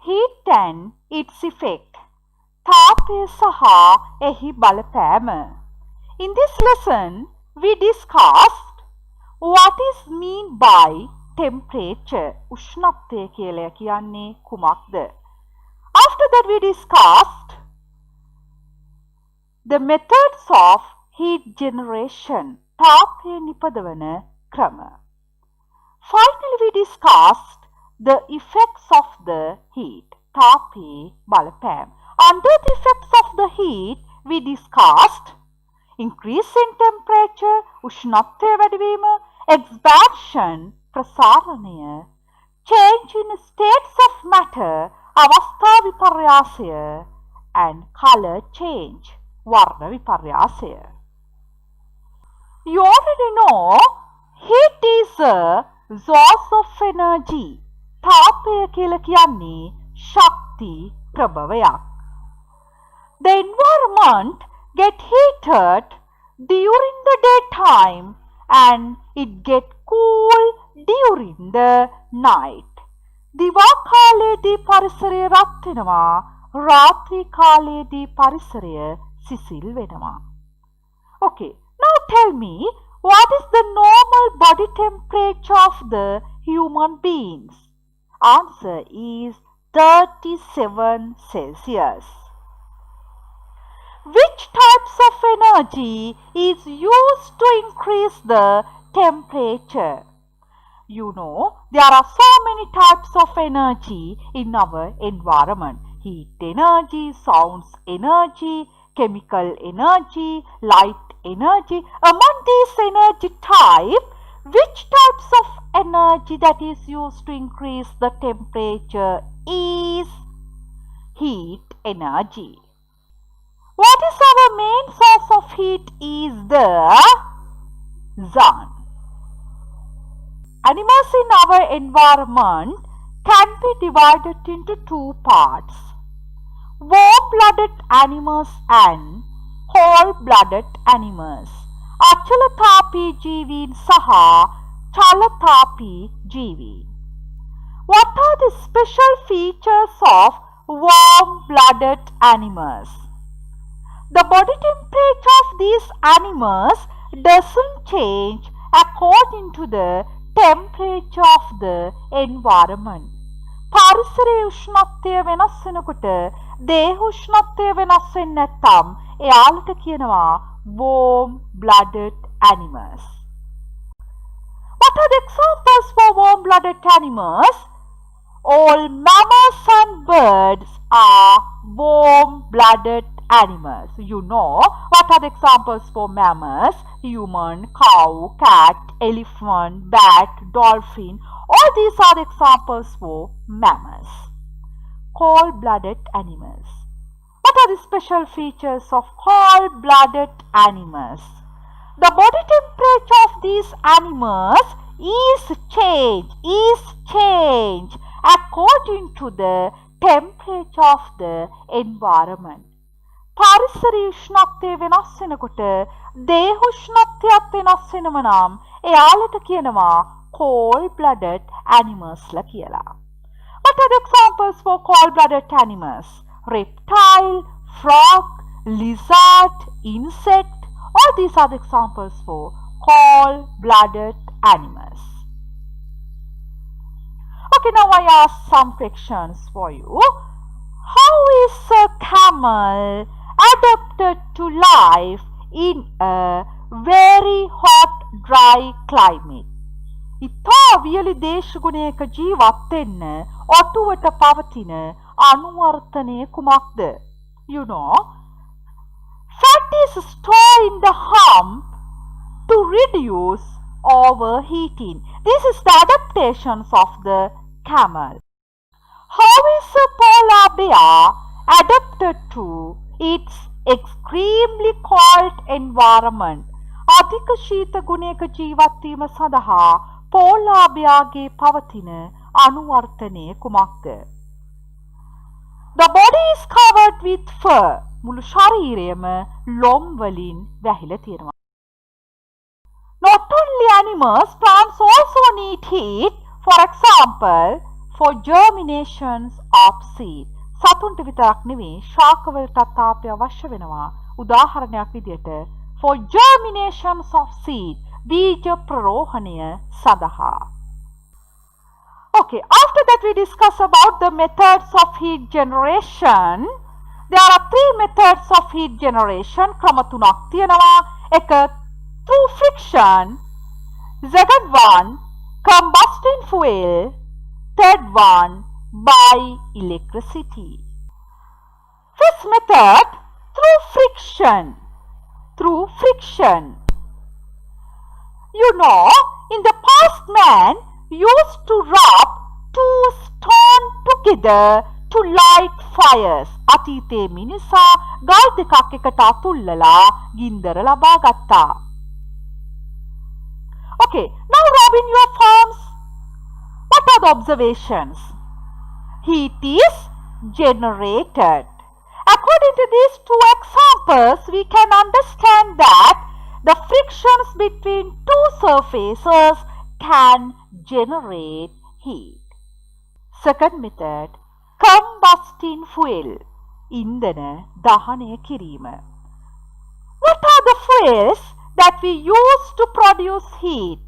heat and its effect. තාපය සහ එහි බලපෑම. In this lesson, we discussed what is mean by temperature. උෂ්ණත්වය කියලා කියන්නේ කුමක්ද? After that, we discussed the methods of heat generation. තාපය නිපදවන ක්‍රම. Finally, we discussed the effects of the heat. තාපයේ බලපෑම. Under the effects of the heat, we discussed increase in temperature, උෂ්ණත්වය වැඩිවීම, expansion, ප්‍රසාරණය, change in states of matter, අවස්ථා විපර්යාසය, and color change, වර්ණ විපර්යාසය. You already know heat is a source of energy. තාපය කියලා කියන්නේ ශක්ති ප්‍රභවයක්. The environment get heated during the daytime and it get cool during the night. දිවා කාලයේදී පරිසරය රත් වෙනවා, රාත්‍රී කාලයේදී පරිසරය සිසිල් වෙනවා. Okay, now tell me, what is the normal body temperature of the human beings? Answer is 37 Celsius. Which types of energy is used to increase the temperature? You know, there are so many types of energy in our environment. Heat energy, sound energy, chemical energy, light energy. Among these energy types, which types of energy that is used to increase the temperature is heat energy. What is our main source of heat is the sun. Animals in our environment can be divided into two parts: warm-blooded animals and cold-blooded animals. අචලතාපී ජීවීන් සහ චලතාපී ජීවීන්. What are the special features of warm-blooded animals? The body temperature of these animals doesn't change according to the temperature of the environment. පරිසරයේ උෂ්ණත්වය වෙනස් වෙනකොට දේහ උෂ්ණත්වය වෙනස් වෙන්නේ නැත්නම් එයාලට කියනවා warm-blooded animals. What are the examples for warm-blooded animals? All mammals and birds are warm-blooded animals. You know what are the examples for mammals? Human, cow, cat, elephant, bat, dolphin. All these are the examples for mammals. Cold-blooded animals. What are the special features of cold-blooded animals? The body temperature of these animals is changed according to the temperature of the environment. පරිසරයේ උෂ්ණත්වය වෙනස් වෙනකොට දේහ උෂ්ණත්වයත් වෙනස් වෙනව නම් එයාලට කියනවා cold-blooded animals ලා කියලා. What are the examples for cold-blooded animals? Reptile, frog, lizard, insect. All these are the examples for cold-blooded animals. Okay, now I ask some questions for you. How is a camel adapted to life in a very hot, dry climate? ඉතා වියලි දේශගුණයක ජීවත් වෙන්න ඔටුවට පවතින අනුවර්තනය කුමක්ද? You know, fat is stored in the hump to reduce overheating. This is the adaptations of the camel. How is a polar bear adapted to its extremely cold environment? අධික ශීත ගුණයක ජීවත් වීම සඳහා පෝලා බෙයාගේ පවතින අනුවර්තනය කුමක්ද? The body is covered with fur. මුළු ශරීරයම ලොම් වලින් වැහිලා තියෙනවා. Not only animals, plants also need heat. For example, for germinations of seed. සතුන්ට විතරක් නෙවෙයි ශාකවලටත් තාපය අවශ්‍ය වෙනවා. උදාහරණයක් විදියට for germinations of seed, බීජ ප්‍රරෝහණය සඳහා. Okay, after that we discuss about the methods of heat generation. There are three methods of heat generation. ක්‍රම තුනක් තියෙනවා. එක through friction, second one combustion fuel, third one by electricity. First method, through friction. Through friction. You know, in the past man used to rub two stones together to light fires. අතීතයේ මිනිසා ගල් දෙකක් එකට අතුල්ලලා ගින්දර ලබා ගත්තා. Okay, now rub in your palms. What are the observations? Heat is generated. According to these two examples, we can understand that the frictions between two surfaces can generate heat. Second method, combusting fuel. ඉන්ධන දහනය කිරීම. What are the fuels that we use to produce heat?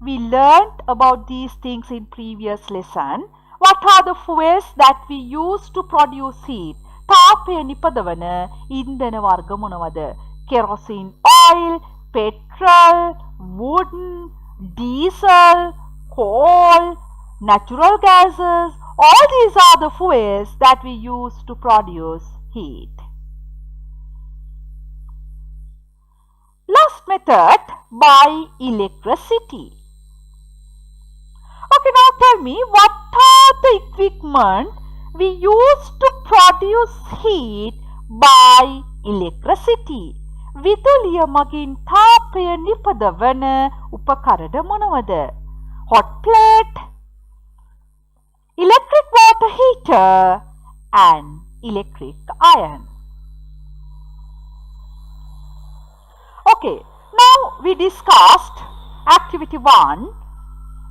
We learned about these things in previous lesson. What are the fuels that we use to produce heat? තාපය නිපදවන ඉන්ධන වර්ග මොනවද? Kerosene oil, petrol, wood, diesel, coal, natural gases. All these are the fuels that we use to produce heat. Last method, by electricity. Okay, now tell me, what are the equipment we use to produce heat by electricity? විදුලිය මගින් තාපය නිපදවන උපකරණ මොනවද? Hot plate, electric water heater and electric iron. Okay, now we discussed activity 1.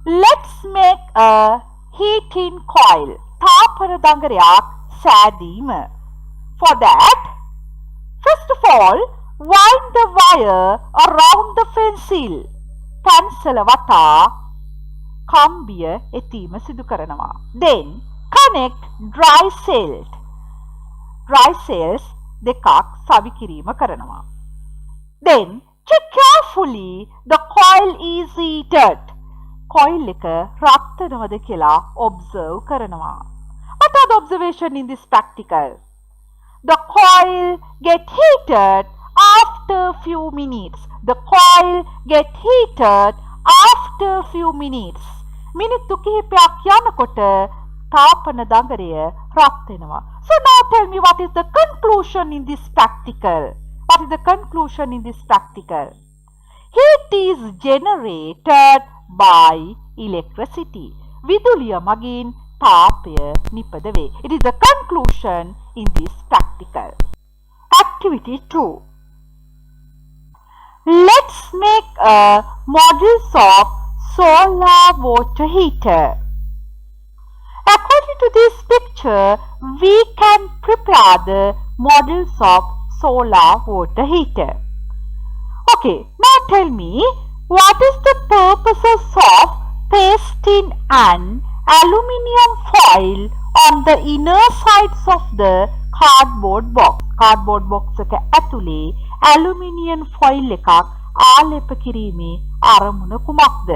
Let's make a heating coil. තාපන දඟරයක් සෑදීම. For that, first of all, wind the wire around the pencil. පැන්සල වටා කම්බිය එතීම සිදු කරනවා. Then connect dry cells. Dry cells දෙකක් සවි කිරීම කරනවා. Then check carefully the coil is heated. Coil එක රත් වෙනවද කියලා observe කරනවා. What are the observation in this practical? The coil get heated after few minutes. The coil get heated after few minutes. මිනිත්තු කිහිපයක් යනකොට තාපන දඟරය රත් වෙනවා. So now tell me, what is the conclusion in this practical? What is the conclusion in this practical? Heat is generated by electricity. විදුලිය මගින් තාපය නිපදවේ. It is the conclusion in this practical. Activity 2. Let's make a models of solar water heater. According to this picture, we can prepare the models of solar water heater. Okay, now tell me, what is the purposes of pasting an aluminium foil on the inner sides of the cardboard box? Cardboard box එක ඇතුලේ aluminium foil එකක් ආලේප කිරීමේ අරමුණ කුමක්ද?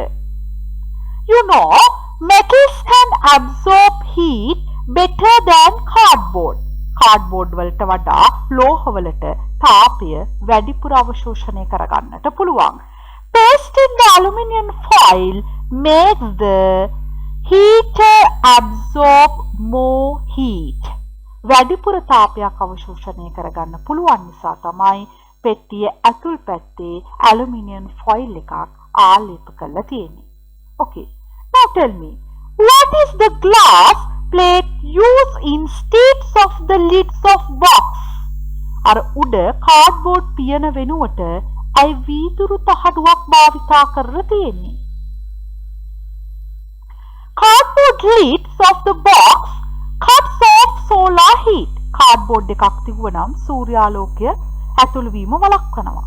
You know, metals can absorb heat better than cardboard. Cardboard වලට වඩා ලෝහවලට තාපය වැඩිපුර අවශෝෂණය කරගන්නට පුළුවන්. Pasting the aluminium foil makes the heater absorb more heat. වැඩිපුර තාපයක් අවශෝෂණය කරගන්න පුළුවන් නිසා තමයි පෙට්ටිය ඇතුල් පැත්තේ aluminium foil එකක් ආලේප කරලා තියෙන්නේ. Okay, now tell me, what is the glass plate used instead of the lids of box? අර උඩ cardboard පියන වෙනුවට ඇයි වීදුරු තහඩුවක් භාවිතා කරලා තියෙන්නේ? Cardboard lids of the box cuts off solar heat. Cardboard එකක් තිබුණනම් සූර්යාලෝකය ඇතුළු වීම වළක්වනවා.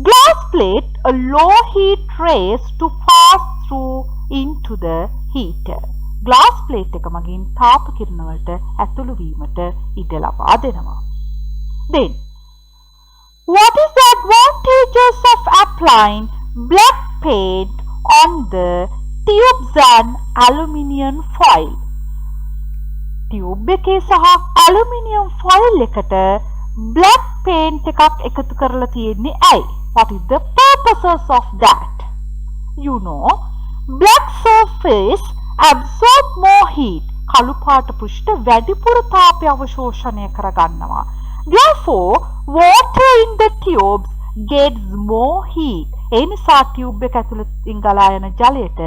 Glass plate a low heat rays to pass through into the heater. Glass plate එක මගින් තාප කිරණ වලට ඇතුළු වීමට ඉඩ ලබා දෙනවා. Then what is the advantages of applying black paint on the tubes and aluminium foil? Tube එකේ සහ aluminium foil එකට black paint එකක් එකතු කරලා තියෙන්නේ ඇයි? What is the purposes of that? You know, black surface absorb more heat. කළු පාට පෘෂ්ඨ වැඩිපුර තාපය අවශෝෂණය කරගන්නවා. Therefore, water in the tubes gets more heat. ඒ නිසා ටියුබ් එක ඇතුළතින් ගලා යන ජලයට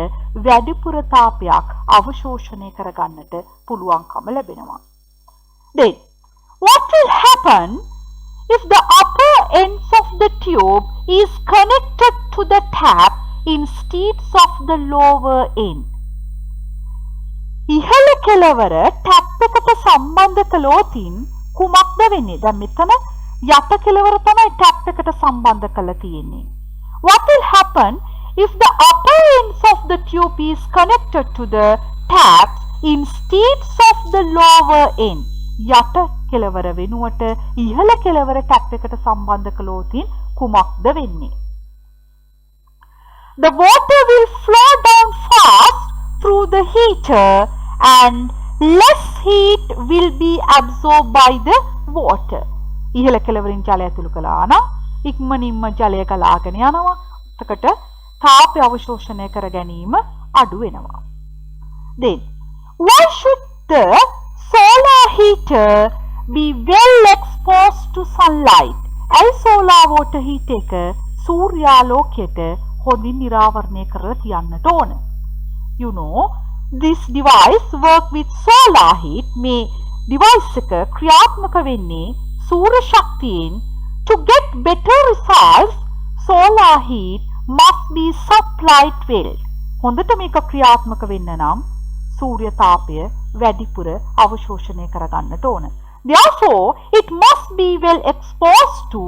වැඩිපුර තාපයක් අවශෝෂණය කරගන්නට පුළුවන්කම ලැබෙනවා. Then, what will happen if the upper ends of the tube is connected to the tap instead of the lower end? ඉහළ කෙළවර ටැප් එකට සම්බන්ධ කළොතින් කුමක්ද වෙන්නේ? දැන් මෙතන යට කෙළවර තමයි ටැප් එකට සම්බන්ධ කරලා තියෙන්නේ. What will happen if the upper ends of the tube is connected to the taps instead of the lower end? යට කෙළවර වෙනුවට ඉහළ කෙළවර ටැප් එකට සම්බන්ධ කළොතින් කුමක්ද වෙන්නේ? The water will flow down fast through the heater and less heat will be absorbed by the water. ඉහළ කෙළවරින් ජලය ඇතුළු කළා නම් ඉක්මනින්ම ජලය ගලාගෙන යනවා. එතකොට තාපය අවශෝෂණය කර ගැනීම අඩු වෙනවා. Then, why should the solar heater be well exposed to sunlight? ඇයි solar water heater එක සූර්යාලෝකයට හොඳින් නිරාවරණය කරලා තියන්නට ඕන? You know, this device work with solar heat. මේ device එක ක්‍රියාත්මක වෙන්නේ සූර්ය ශක්තියෙන්. To get better results, solar heat must be supplied well. හොඳට මේක ක්‍රියාත්මක වෙන්න නම් සූර්ය තාපය වැඩිපුර අවශෝෂණය කරගන්නට ඕන. Therefore, it must be well exposed to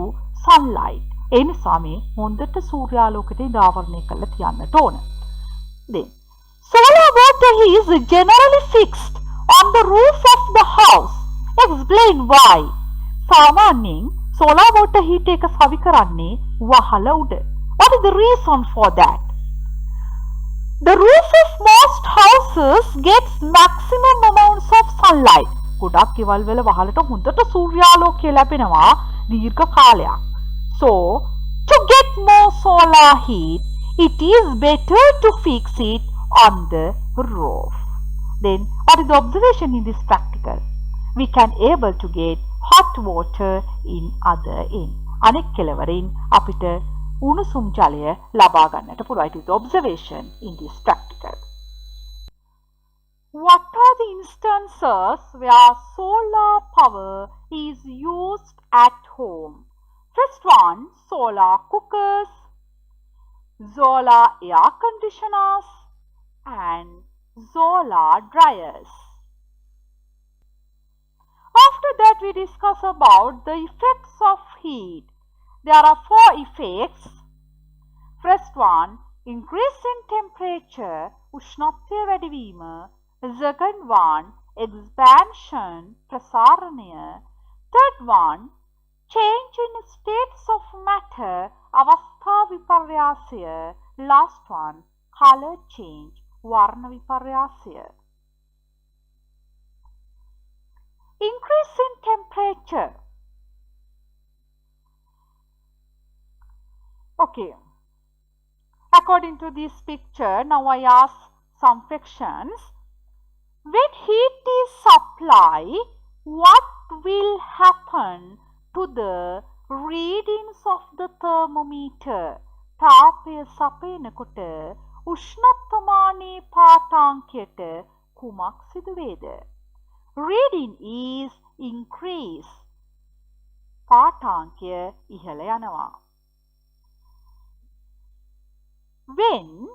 sunlight. ඒ නිසා මේ හොඳට සූර්යාලෝකයට නිරාවරණය කරලා තියන්නට ඕන. Then, solar water is generally fixed on the roof of the house. Explain why. සාමාන්‍යයෙන් solar water heater එක සවි කරන්නේ වහල උඩ. What is the reason for that? The roof of most houses gets maximum amounts of sunlight. ගොඩක් ගෙවල් වල වහලට හොඳට සූර්යාලෝකය ලැබෙනවා දීර්ඝ කාලයක්. So, to get more solar heat, it is better to fix it on the roof. Then, what is the observation in this practical? We can able to get hot water in other end. අනෙක් කෙළවරින් අපිට උණුසුම් ජලය ලබා ගන්නට පුළුවන්. It is the observation in this practical. What are the instances where solar power is used at home? First one, solar cookers, solar air conditioners and solar dryers. After that, we discuss about the effects of heat. There are 4 effects. First one, increase in temperature, උෂ්ණත්වය වැඩි වීම. Second one, expansion, ප්‍රසාරණය. Third one, change in states of matter, අවස්ථා විපර්යාසය. Last one, color change, වර්ණ විපර්යාසය. Increase in temperature. Okay. According to this picture, now I ask some questions. When heat is supplied, what will happen to the readings of the thermometer? තාපය සපයනකොට උෂ්ණත්වමානයේ පාඨාංකයට කුමක් සිදුවේද? Reading is increase. පාඨාංකය ඉහළ යනවා. When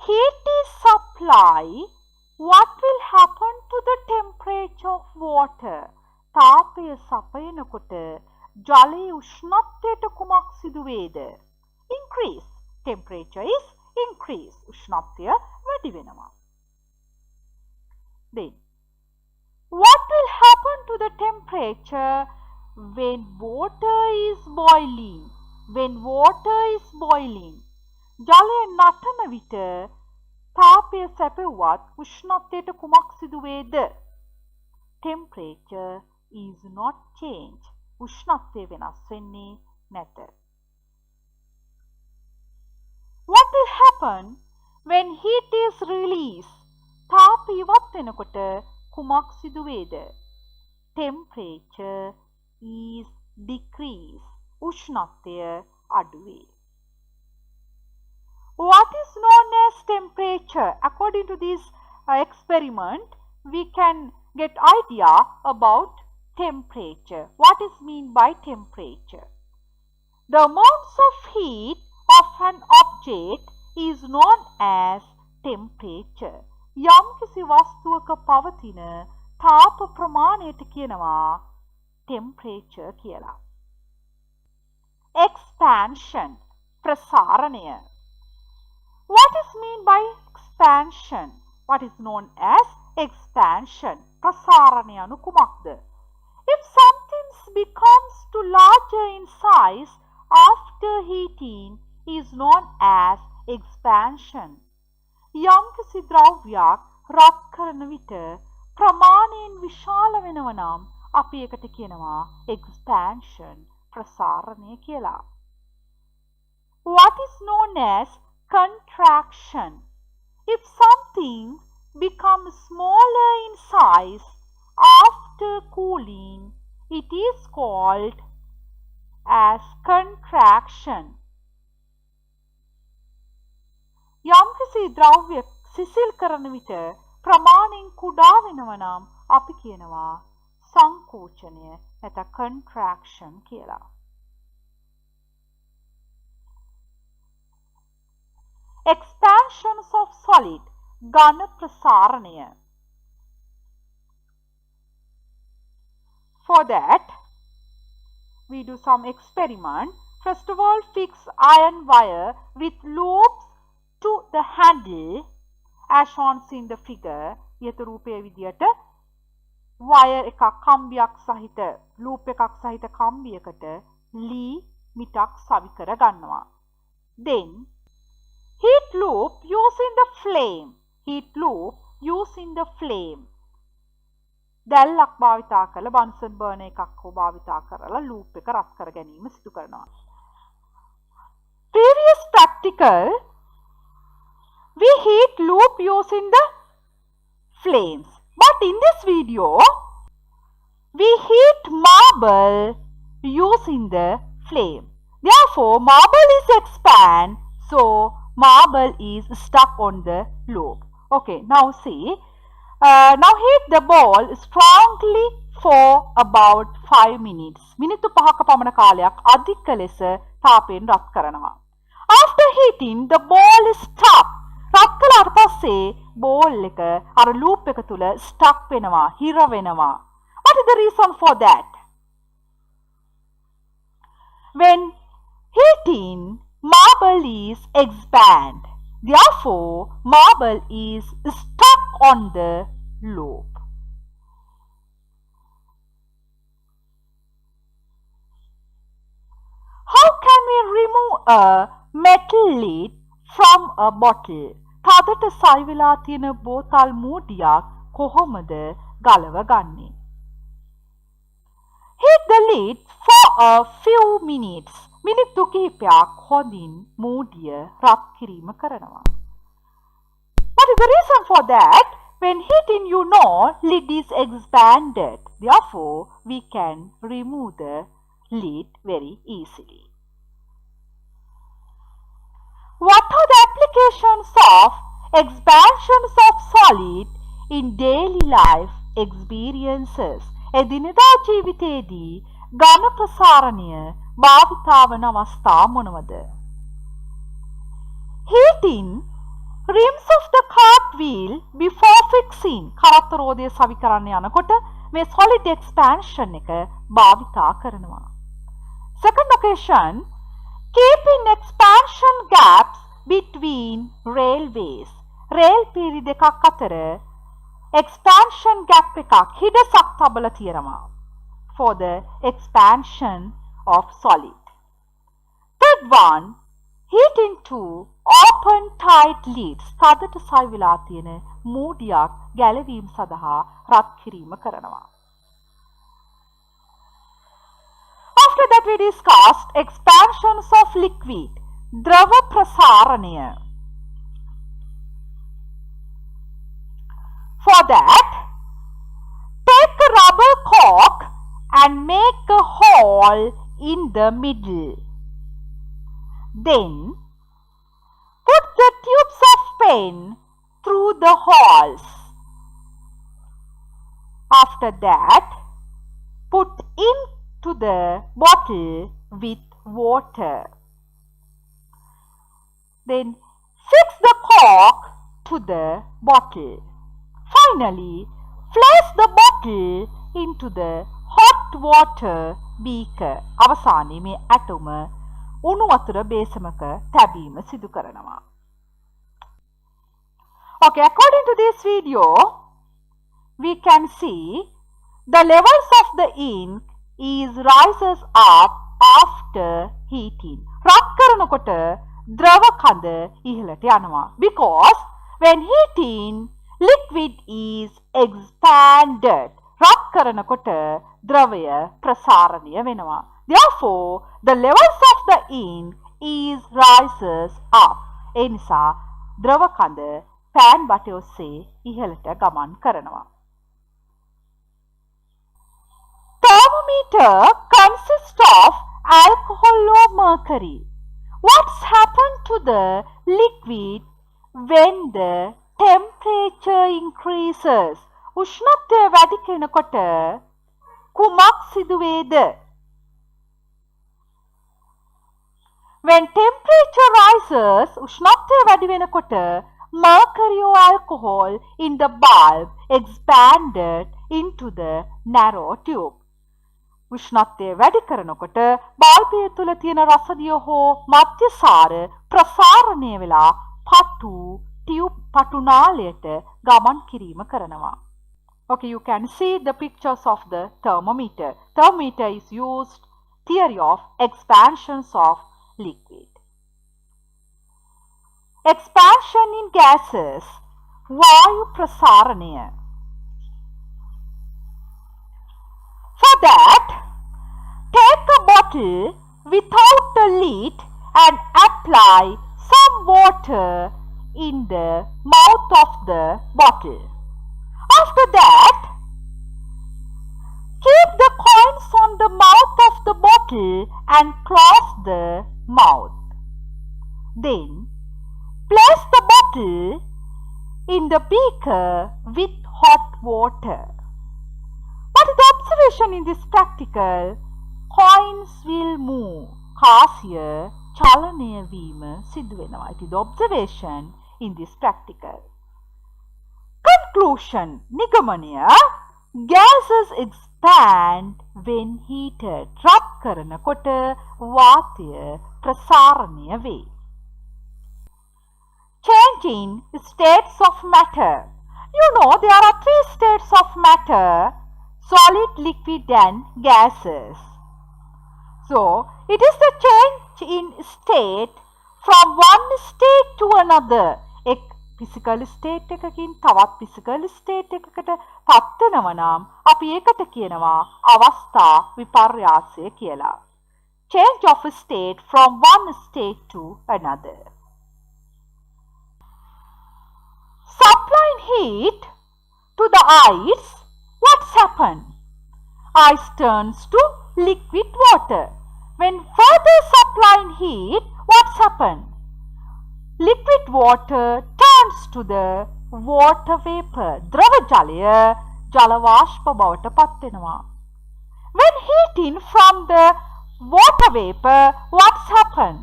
heat is supplied, what will happen to the temperature of water? තාපය සපයනකොට ජලයේ උෂ්ණත්වයට කුමක් සිදු වේද? Increase. Temperature is increase. උෂ්ණත්වය වැඩි වෙනවා. Then, what will happen to the temperature when water is boiling? When water is boiling. ජලය නටන විට තාපය සැපෙව්වත් උෂ්ණත්වයට කුමක් සිදු වේද? Temperature is not changed. උෂ්ණත්වය වෙනස් වෙන්නේ නැත. What will happen when heat is released? තාපය ඉවත් වෙනකොට කුමක් සිදු වේද? Temperature is decreased. උෂ්ණත්වය අඩු වේ. What is known as temperature? According to this experiment, we can get idea about temperature. What is mean by temperature? The amounts of heat of an object is known as temperature. යම් කිසි වස්තුවක පවතින තාප ප්‍රමාණයට කියනවා temperature කියලා. Expansion, ප්‍රසාරණය. What is mean by expansion? What is known as expansion? ප්‍රසාරණය anu කුමක්ද? If something becomes too larger in size after heating is known as expansion. යම් කිසි ද්‍රව්‍යයක් රත් කරන විට ප්‍රමාණයෙන් විශාල වෙනව නම් අපි ඒකට කියනවා expansion, ප්‍රසාරණය කියලා. What is known as contraction? If something becomes smaller in size after cooling, it is called as contraction. යම් කිසි ද්‍රව්‍යයක් සිසිල් කරන විට ප්‍රමාණයෙන් කුඩා වෙනව නම් අපි කියනවා සංකෝචනය නැත්නම් contraction කියලා. Expansions of solid, ඝන ප්‍රසාරණය. For that, we do some experiment. First of all, fix iron wire with loops to the handle as shown in the figure. ඉහත රූපයේ විදියට wire එකක් කම්බියක් සහිත loop එකක් සහිත කම්බියකට ලී මිටක් සවි කර ගන්නවා. Then heat loop using the flame. Heat loop using the flame. දැල්ලක් භාවිතා කරලා බන්සන් බර්නර් එකක් හෝ භාවිතා කරලා loop එක රත් කර ගැනීම සිදු කරනවා. Previous practical, we heat loop using the flames. But in this video, we heat marble using the flame. Therefore, marble is expand, so marble is stuck on the loop. Okay, now see. Now heat the ball strongly for about 5 minutes. මිනිත්තු 5ක පමණ කාලයක් අධික ලෙස තාපයෙන් රත් කරනවා. After heating, the ball is stuck. රත් කළාට පස්සේ බෝල් එක අර ලූප් එක තුල stuck වෙනවා, හිර වෙනවා. What is the reason for that? When heating, marble is expand. Therefore, marble is stuck on the loop. How can we remove a metal lid from a bottle? තදට සයි වෙලා තියෙන බෝතල් මූඩියක් කොහොමද ගලව ගන්නේ? Heat the lid for a few minutes. මිනිත්තු කිහිපයක් හොඳින් මූඩිය රත් කිරීම කරනවා. What is the reason for that? When heating, you know, lid is expanded. Therefore, we can remove the lid very easily. What are the applications of expansions of solid in daily life experiences? එදිනෙදා ජීවිතයේදී ඝන ප්‍රසාරණය භාවිතා වන අවස්ථා මොනවද? Heating rims of the cart wheel before fixing. කරත්ත රෝදය සවි කරන්න යනකොට මේ solid expansion එක භාවිතා කරනවා. Second occasion, keeping expansion gaps between railways. rail පීරි දෙකක් අතර expansion gap එකක් හිඩසක් තබලා තියෙනවා for the expansion of solid. Third one, heating to open tight lids. තදට සවිලා තියෙන මූඩියක් ගැලවීම සඳහා රත් කිරීම කරනවා. After that we discussed expansions of liquid. ද්‍රව ප්‍රසාරණය. For that, take a rubber cork and make a hole in the middle. Then, put the tubes of pen through the holes. After that, put into the bottle with water. Then, fix the cork to the bottle. Finally, place the bottle into the hot water beaker. අවසානයේ මේ ඇටම උණු වතුර බේසමක තැබීම සිදු කරනවා. Okay, according to this video, we can see the levels of the ink is rises up after heating. රත් කරනකොට ද්‍රව කඳ ඉහළට යනවා. Because when heating, liquid is expanded. රත් කරනකොට ද්‍රවය ප්‍රසාරණය වෙනවා. Therefore, the levels of the ink is rises up. ඒ නිසා ද්‍රව කඳ පෑන් බටය ඔස්සේ ඉහළට ගමන් කරනවා. Thermometer consists of alcohol or mercury. What's happened to the liquid when the temperature increases? උෂ්ණත්වය වැඩි වෙනකොට කුමක් සිදුවේද? When temperature rises, උෂ්ණත්වය වැඩි වෙනකොට mercury or alcohol in the bulb expanded into the narrow tube. උෂ්ණත්වය වැඩි කරනකොට බල්බය තුල තියෙන රසදිය හෝ මධ්‍යසාර ප්‍රසාරණය වෙලා පටු නාලයට ගමන් කිරීම කරනවා. Okay, you can see the pictures of the thermometer. Thermometer is used theory of expansions of liquid. Expansion in gases. වායු ප්‍රසාරණය. For that, take a bottle without a lid and apply some water in the mouth of the bottle. After that, keep the coins on the mouth of the bottle and close the mouth. Then, place the bottle in the beaker with hot water. What is the observation in this practical? Coins will move. කාසිය චලනය වීම සිදු වෙනවා. It is the observation in this practical. Conclusion. නිගමනය. Gases expand when heated. රත් කරනකොට වාතය ප්‍රසාරණය වේ. Changing states of matter. You know there are 3 states of matter: solid, liquid and gases. So, it is the change in state from one state to another. එක් physical state එකකින් තවත් physical state එකකට පත් වෙනවා නම් අපි ඒකට කියනවා අවස්ථා විපර්යාසය කියලා. Change of a state from one state to another. Supplying heat to the ice, what's happened? Ice turns to liquid water. When further supplying heat, what's happened? Liquid water turns to the water vapor. ද්‍රව ජලය ජල වාෂ්ප බවට පත් වෙනවා. When heating from the water vapor, what's happened?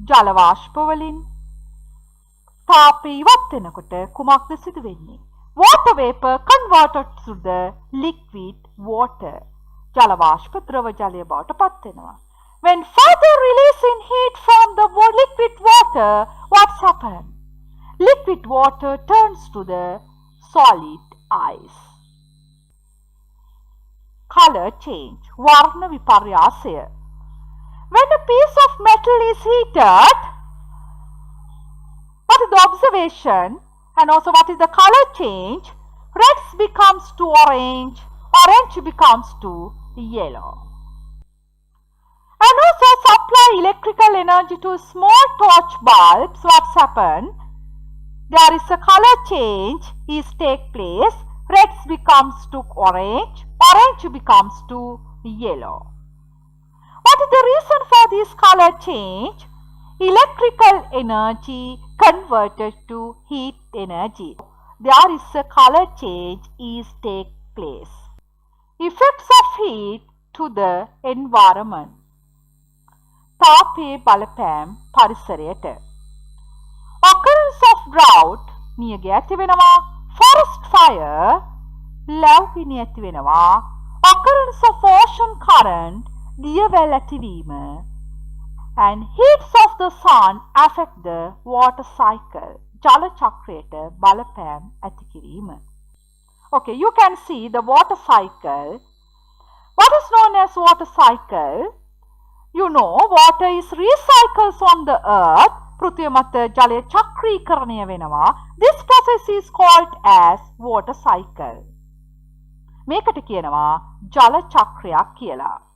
ජල වාෂ්ප වලින් තාපය ඉවත් වෙනකොට කුමක්ද සිදු වෙන්නේ? Water vapor converted to the liquid water. ජල වාෂ්ප ද්‍රව ජලය බවට පත් වෙනවා. When further releasing heat from the liquid water, what's happened? Liquid water turns to the solid ice. Color change. වර්ණ විපර්යාසය. When a piece of metal is heated, what is the observation and also what is the color change? Red becomes to orange, orange becomes to yellow. And also supply electrical energy to small torch bulbs. What's happened? There is a color change is take place. Red becomes to orange, orange becomes to yellow. What is the reason for this color change? Electrical energy converted to heat energy. There is a color change is take place. Effects of heat to the environment. තාපයේ බලපෑම් පරිසරයට. Occurrence of drought නියග ඇති වෙනවා. Forest fire ලැව්ගිනි ඇති වෙනවා. Occurrence of ocean current දියවැල් ඇතිවීම. And heats of the sun affect the water cycle. ජල චක්‍රයට බලපෑම් ඇති කිරීම. Okay, you can see the water cycle. What is known as water cycle? You know, water is recycled on the earth. පෘථිවිය මත ජලය චක්‍රීකරණය වෙනවා. This process is called as water cycle. මේකට කියනවා ජල චක්‍රයක් කියලා.